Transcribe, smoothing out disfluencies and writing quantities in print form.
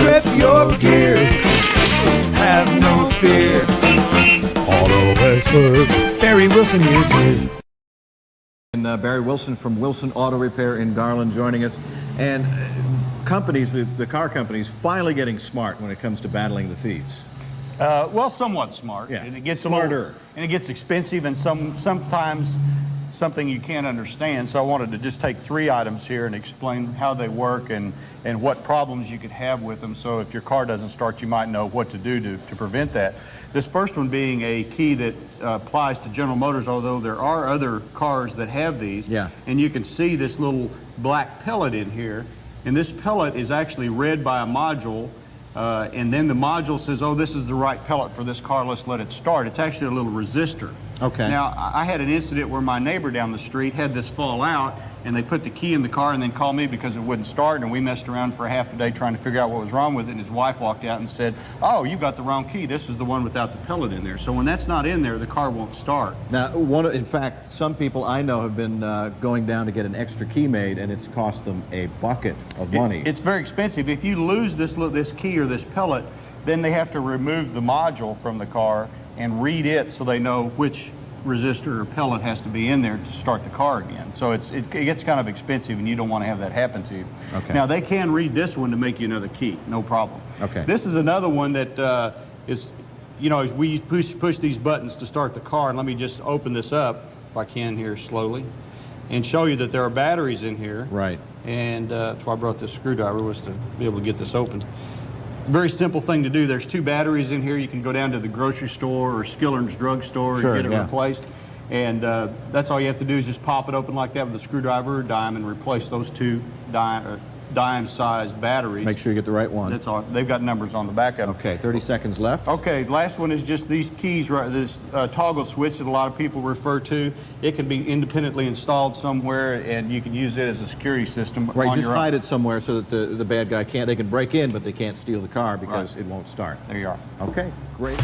prep your gear. Have no fear. Auto expert Barry Wilson is here. And Barry Wilson from Wilson Auto Repair in Garland joining us. And companies, the car companies, finally getting smart when it comes to battling the thieves. Well, somewhat smart. Yeah. And it gets Smarter. and it gets expensive, and sometimes something you can't understand. So I wanted to just take 3 items here and explain how they work and what problems you could have with them. So if your car doesn't start, you might know what to do to prevent that. This first one being a key that applies to General Motors, although there are other cars that have these. Yeah. And you can see this little black pellet in here. And this pellet is actually read by a module. And then the module says, oh, this is the right pellet for this car, let's let it start. It's actually a little resistor. Okay. Now, I had an incident where my neighbor down the street had this fall out, and they put the key in the car and then called me because it wouldn't start, and we messed around for half a day trying to figure out what was wrong with it, and his wife walked out and said, oh, you got the wrong key. This is the one without the pellet in there. So when that's not in there, the car won't start. Now, in fact, some people I know have been going down to get an extra key made, and it's cost them a bucket of money. It's very expensive. If you lose this key or this pellet, then they have to remove the module from the car and read it so they know which resistor or pellet has to be in there to start the car again. So it gets kind of expensive, and you don't want to have that happen to you. Okay. Now, they can read this one to make you another key, no problem. Okay. This is another one that is, you know, as we push these buttons to start the car, and let me just open this up, if I can here slowly, and show you that there are batteries in here. Right. And that's why I brought this screwdriver, was to be able to get this open. Very simple thing to do. There's 2 batteries in here. You can go down to the grocery store or Skiller's drugstore Sure, and get it yeah. replaced. And that's all you have to do is just pop it open like that with a screwdriver or dime and replace those 2 dime-sized batteries. Make sure you get the right one. That's all. They've got numbers on the back of them. Okay, 30 seconds left. Okay, last one is just these keys, right? This toggle switch that a lot of people refer to. It can be independently installed somewhere, and you can use it as a security system. Right, on just your hide own. it somewhere so that the bad guy can't, they can break in, but they can't steal the car because Right. it won't start. There you are. Okay, great.